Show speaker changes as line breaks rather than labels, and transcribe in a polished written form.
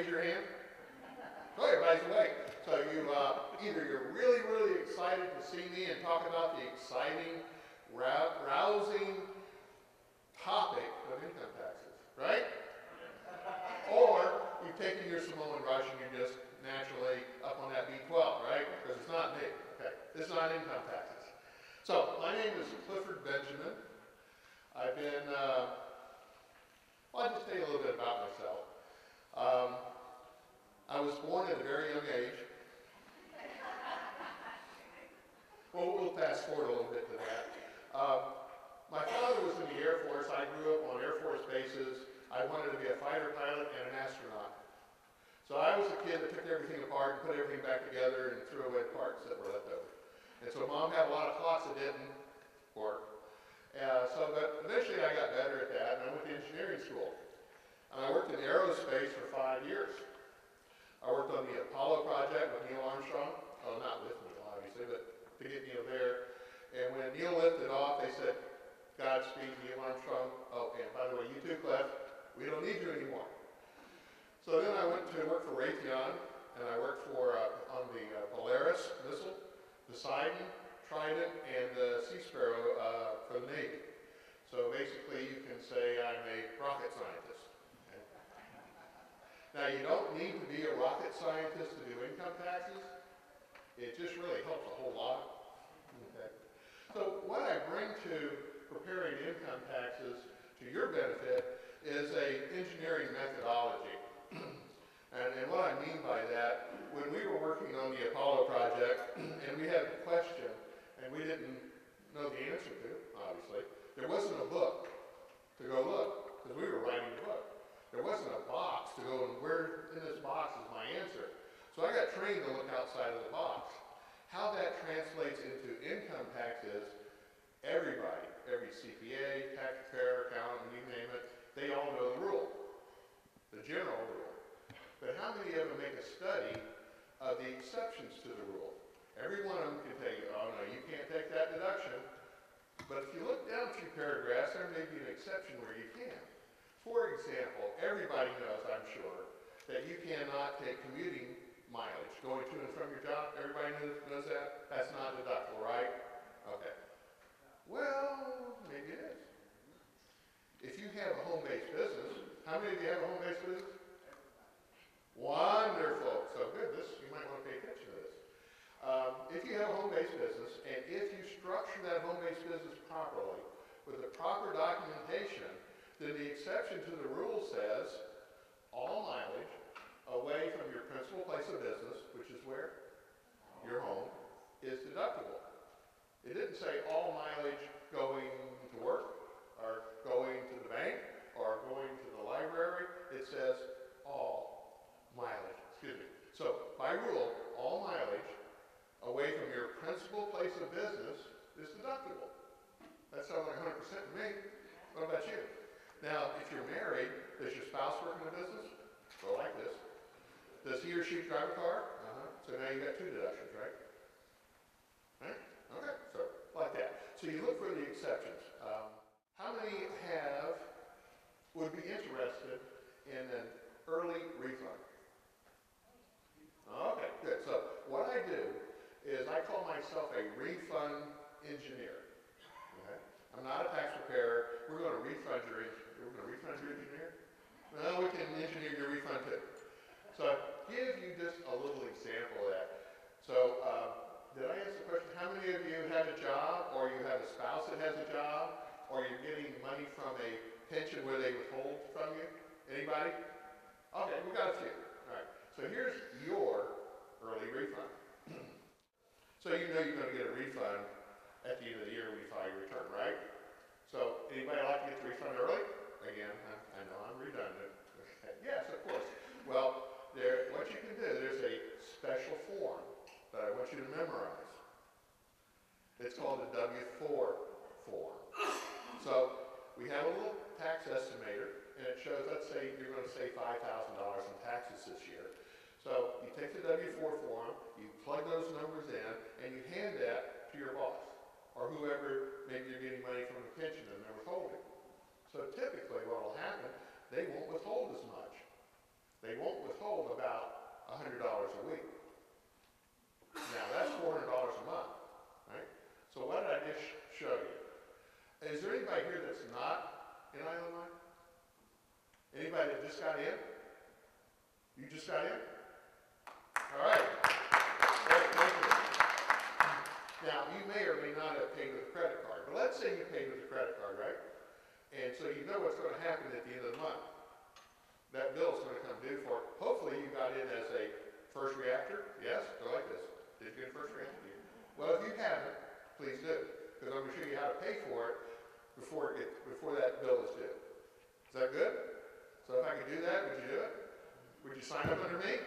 raise your hand. So everybody's awake. So you either you're really, really excited to see me and talk about the exciting, rousing topic of income taxes, right? Or you've taken your Samoan rush and you're just naturally up on that B12, right? Because it's not me. Okay, this is not income taxes. So my name is Clifford Benjamin. I've been, well, I'll just tell you a little bit about myself. I was born at a very young age. Well, we'll fast forward a little bit to that. My father was in the Air Force. I grew up on Air Force bases. I wanted to be a fighter pilot and an astronaut. So I was a kid that took everything apart and put everything back together and threw away the parts that were left over. And so Mom had a lot of clocks that didn't work. But eventually I got better at that, and I went to engineering school. And I worked in aerospace for 5 years. I worked on the Apollo project with Neil Armstrong. Oh, not with Neil, obviously, but to get Neil there. And when Neil lifted off, they said, Godspeed, Neil Armstrong. Oh, and by the way, you too, Cliff. We don't need you anymore. So then I went to work for Raytheon, and I worked for on the Polaris missile, Poseidon, Trident, and the Sea Sparrow for the Navy. So basically, you can say I'm a rocket scientist. Okay? Now, you don't need to be a rocket scientist to do income taxes. It just really helps a whole lot. Okay? So what I bring to preparing income taxes to your benefit is an engineering methodology. And what I mean by that, when we were working on the Apollo project and we had a question and we didn't know the answer to, obviously, there wasn't a book to go look because we were writing the book. There wasn't a box to go and where in this box is my answer. So I got trained to look outside of the box. How that translates into income taxes, everybody, every CPA, tax preparer, accountant, you name it, they all know the rule, the general rule. But how many of them make a study of the exceptions to the rule? Every one of them can tell you, oh no, you can't take that deduction. But if you look down a few paragraphs, there may be an exception where you can. For example, everybody knows, I'm sure, that you cannot take commuting mileage going to and from your job. Everybody knows that? That's not deductible, right? Okay. Well, maybe it is. If you have a home-based business, how many of you have a home-based business? Wonderful. So good. You might want to pay attention to this. If you have a home-based business, and if you structure that home-based business properly, with the proper documentation, then the exception to the rule says all mileage away from your principal place of business, which is where? Your home, is deductible. It didn't say all mileage going to work, or going to the bank, or going to the library. It says all mileage, excuse me. So, by rule, all mileage away from your principal place of business is deductible. That sounds like 100% to me. What about you? Now, if you're married, does your spouse work in the business? Go like this. Does he or she drive a car? So now you got 2 deductions, right? Right? Okay, so like that. So you look for the exceptions. How many would be interested in an early refund? Okay, good. So what I do is I call myself a refund engineer. Okay? I'm not a tax preparer. We're going to refund your engineer? Well, we can engineer your refund too. So I'll give you just a little example of that. So did I answer the question? How many of you have a job, or you have a spouse that has a job, or you're getting money from a pension where they withhold from you? Anybody? Okay, we got a few. All right. So here's your early refund. So you know you're going to get a refund at the end of the year when you file your return, right? So anybody like to get the refund early? Again, I know I'm redundant. Okay. Yes, of course. Well, what you can do, there's a special form that I want you to memorize. It's called a W-4 form. So we have a little tax estimator, and it shows, let's say you're going to save $5,000 in taxes this year. So you take the W-4 form, you plug those numbers in, and you hand that to your boss, or whoever maybe you're getting money from a pension and they're withholding. So typically what will happen, they won't withhold as much. They won't withhold $100 a week. Now that's $400 a month, right? So what did I just show you? Is there anybody here that's not in Islandlife? Anybody that just got in? You just got in? All right. Thank you. Now, you may or may not have paid with a credit card, but let's say you paid with a credit card, right? And so you know what's going to happen at the end of the month. That bill is going to come due for it. Hopefully you got in as a first reactor. Yes? Go like this. Did you get a first reactor? Well, if you haven't, please do. Because I'm going to show you how to pay for it before that bill is due. Is that good? So if I could do that, would you do it? Would you sign up under me?